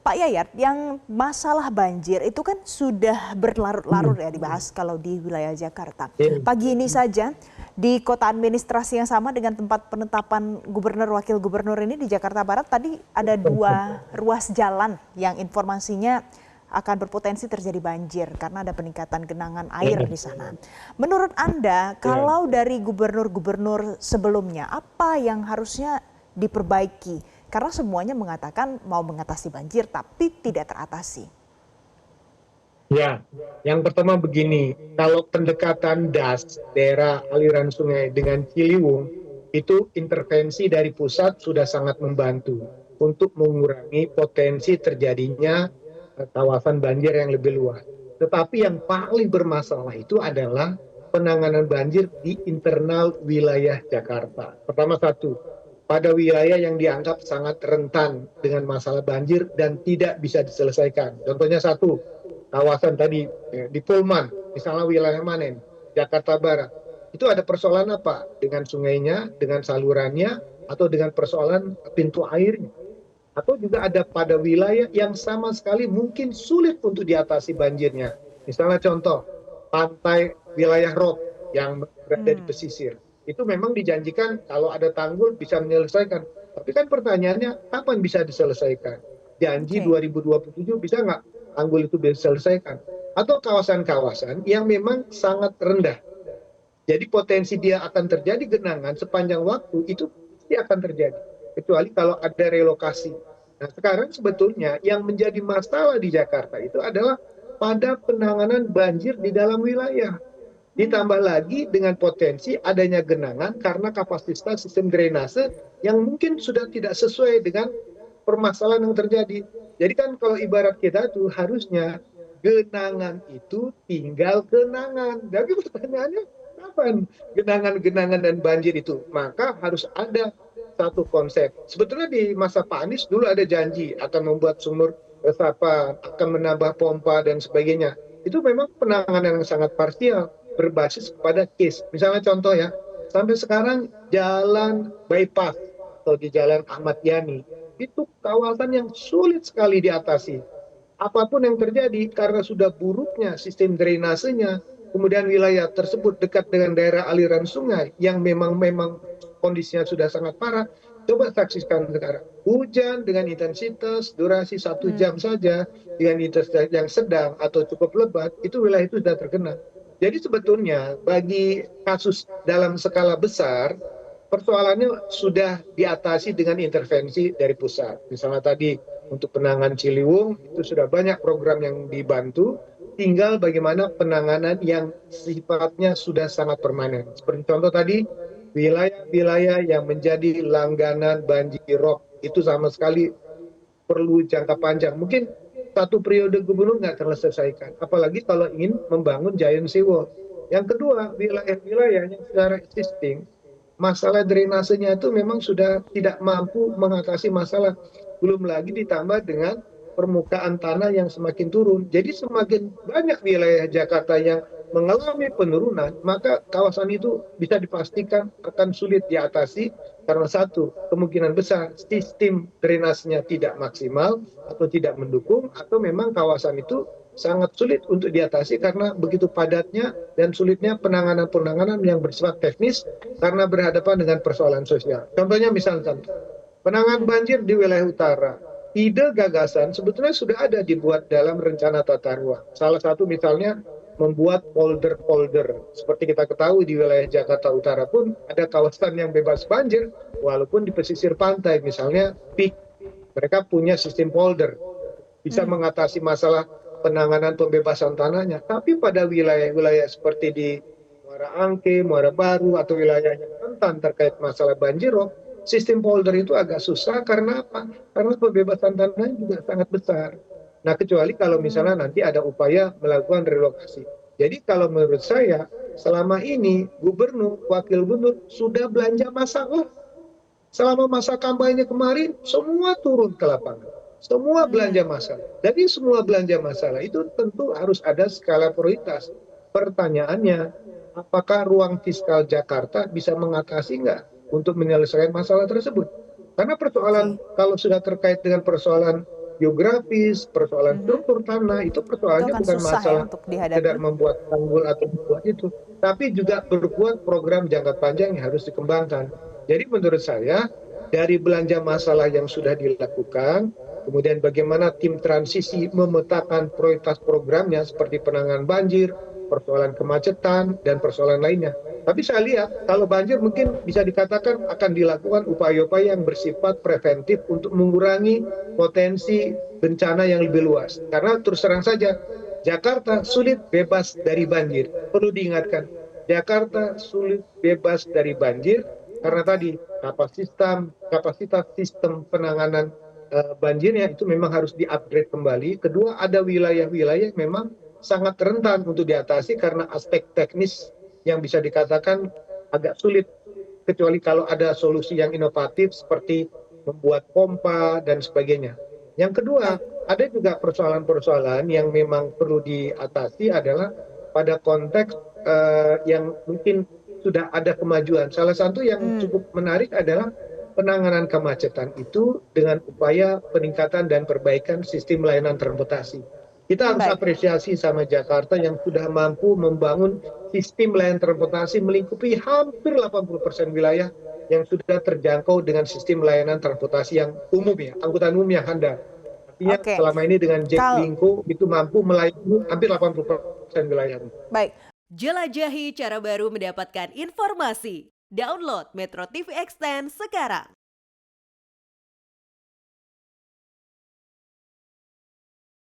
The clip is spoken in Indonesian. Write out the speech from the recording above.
Pak Yayat, yang masalah banjir itu kan sudah berlarut-larut ya dibahas kalau di wilayah Jakarta. Iya. Pagi ini saja di kota administrasi yang sama dengan tempat penetapan gubernur wakil gubernur ini di Jakarta Barat tadi ada 2 ruas jalan yang informasinya akan berpotensi terjadi banjir karena ada peningkatan genangan air di sana. Menurut Anda, kalau dari gubernur-gubernur sebelumnya, apa yang harusnya diperbaiki? Karena semuanya mengatakan mau mengatasi banjir tapi tidak teratasi. Ya, yang pertama begini, kalau pendekatan DAS, daerah aliran sungai dengan Ciliwung, itu intervensi dari pusat sudah sangat membantu untuk mengurangi potensi terjadinya kawasan banjir yang lebih luas. Tetapi yang paling bermasalah itu adalah penanganan banjir di internal wilayah Jakarta. Pertama satu, pada wilayah yang dianggap sangat rentan dengan masalah banjir dan tidak bisa diselesaikan. Contohnya satu, kawasan tadi di Pullman, misalnya wilayah Manen, Jakarta Barat. Itu ada persoalan apa? Dengan sungainya, dengan salurannya, atau dengan persoalan pintu airnya. Atau juga ada pada wilayah yang sama sekali mungkin sulit untuk diatasi banjirnya. Misalnya contoh, pantai wilayah Rob yang berada di pesisir. Itu memang dijanjikan kalau ada tanggul bisa menyelesaikan. Tapi kan pertanyaannya, kapan bisa diselesaikan? Janji Oke. 2027 bisa nggak tanggul itu bisa diselesaikan? Atau kawasan-kawasan yang memang sangat rendah. Jadi potensi dia akan terjadi genangan sepanjang waktu itu pasti akan terjadi. Kecuali kalau ada relokasi. Nah sekarang sebetulnya yang menjadi masalah di Jakarta itu adalah pada penanganan banjir di dalam wilayah. Ditambah lagi dengan potensi adanya genangan karena kapasitas sistem drainase yang mungkin sudah tidak sesuai dengan permasalahan yang terjadi. Jadi kan kalau ibarat kita tuh harusnya genangan itu tinggal kenangan. Tapi pertanyaannya kapan genangan-genangan dan banjir itu? Maka harus ada satu konsep. Sebetulnya di masa Pak Anies dulu ada janji akan membuat sumur resapan, akan menambah pompa dan sebagainya. Itu memang penanganan yang sangat parsial berbasis pada case. Misalnya contoh ya, sampai sekarang jalan bypass atau di jalan Ahmad Yani itu kawasan yang sulit sekali diatasi. Apapun yang terjadi karena sudah buruknya sistem drainasenya, kemudian wilayah tersebut dekat dengan daerah aliran sungai yang memang kondisinya sudah sangat parah. Coba saksikan sekarang, hujan dengan intensitas durasi 1 jam saja, dengan intensitas yang sedang atau cukup lebat, itu wilayah itu sudah terkena. Jadi sebetulnya bagi kasus dalam skala besar, persoalannya sudah diatasi dengan intervensi dari pusat. Misalnya tadi untuk penanganan Ciliwung, itu sudah banyak program yang dibantu, tinggal bagaimana penanganan yang sifatnya sudah sangat permanen. Seperti contoh tadi, wilayah-wilayah yang menjadi langganan banjir rob, itu sama sekali perlu jangka panjang. Mungkin satu periode gubernur nggak terselesaikan. Apalagi kalau ingin membangun giant seawall. Yang kedua, wilayah-wilayah yang secara existing, masalah drainasenya itu memang sudah tidak mampu mengatasi masalah. Belum lagi ditambah dengan permukaan tanah yang semakin turun. Jadi semakin banyak wilayah Jakarta yang mengalami penurunan, maka kawasan itu bisa dipastikan akan sulit diatasi karena satu, kemungkinan besar sistem drainasenya tidak maksimal atau tidak mendukung, atau memang kawasan itu sangat sulit untuk diatasi karena begitu padatnya dan sulitnya penanganan-penanganan yang bersifat teknis karena berhadapan dengan persoalan sosial. Contohnya misalnya penanganan banjir di wilayah utara. Ide gagasan sebetulnya sudah ada dibuat dalam rencana tata ruang. Salah satu misalnya membuat polder-polder. Seperti kita ketahui di wilayah Jakarta Utara pun ada kawasan yang bebas banjir, walaupun di pesisir pantai, misalnya PIK. Mereka punya sistem polder, bisa mengatasi masalah penanganan pembebasan tanahnya. Tapi pada wilayah-wilayah seperti di Muara Angke, Muara Baru, atau wilayah yang rentan terkait masalah banjirop, sistem polder itu agak susah karena apa? Karena pembebasan tanahnya juga sangat besar. Nah, kecuali kalau misalnya nanti ada upaya melakukan relokasi. Jadi kalau menurut saya, selama ini gubernur, wakil gubernur sudah belanja masalah. Selama masa kampanye kemarin, semua turun ke lapangan. Semua belanja masalah. Jadi semua belanja masalah itu tentu harus ada skala prioritas. Pertanyaannya, apakah ruang fiskal Jakarta bisa mengatasi nggak untuk menyelesaikan masalah tersebut? Karena persoalan Oke. kalau sudah terkait dengan persoalan geografis, persoalan struktur tanah, itu Itu persoalannya akan bukan susah ya masalah untuk sekedar dihadapi. membuat tanggul atau membuat itu, tapi juga berbuat program jangka panjang yang harus dikembangkan. Jadi menurut saya, dari belanja masalah yang sudah dilakukan, kemudian bagaimana tim transisi memetakan prioritas programnya seperti penanganan banjir, persoalan kemacetan, dan persoalan lainnya. Tapi saya lihat kalau banjir mungkin bisa dikatakan akan dilakukan upaya-upaya yang bersifat preventif untuk mengurangi potensi bencana yang lebih luas. Karena terus terang saja, Jakarta sulit bebas dari banjir. Perlu diingatkan, Jakarta sulit bebas dari banjir karena Oke, tadi kapasitas sistem penanganan banjirnya itu memang harus di-upgrade kembali. Kedua, ada wilayah-wilayah yang memang sangat rentan untuk diatasi karena aspek teknis yang bisa dikatakan agak sulit, kecuali kalau ada solusi yang inovatif seperti membuat pompa dan sebagainya. Yang kedua, baik. ada juga persoalan-persoalan yang memang perlu diatasi adalah pada konteks yang mungkin sudah ada kemajuan. Salah satu yang Hmm, cukup menarik adalah penanganan kemacetan itu dengan upaya peningkatan dan perbaikan sistem layanan transportasi. Kita harus baik. apresiasi sama Jakarta yang sudah mampu membangun sistem layanan transportasi melingkupi hampir 80% wilayah yang sudah terjangkau dengan sistem layanan transportasi yang umum ya, angkutan umum yang handal. Artinya Oke, selama ini dengan Kal, Jaklingko itu mampu melayani hampir 80% wilayah. baik. Jelajahi cara baru mendapatkan informasi. Download Metro TV Extend sekarang.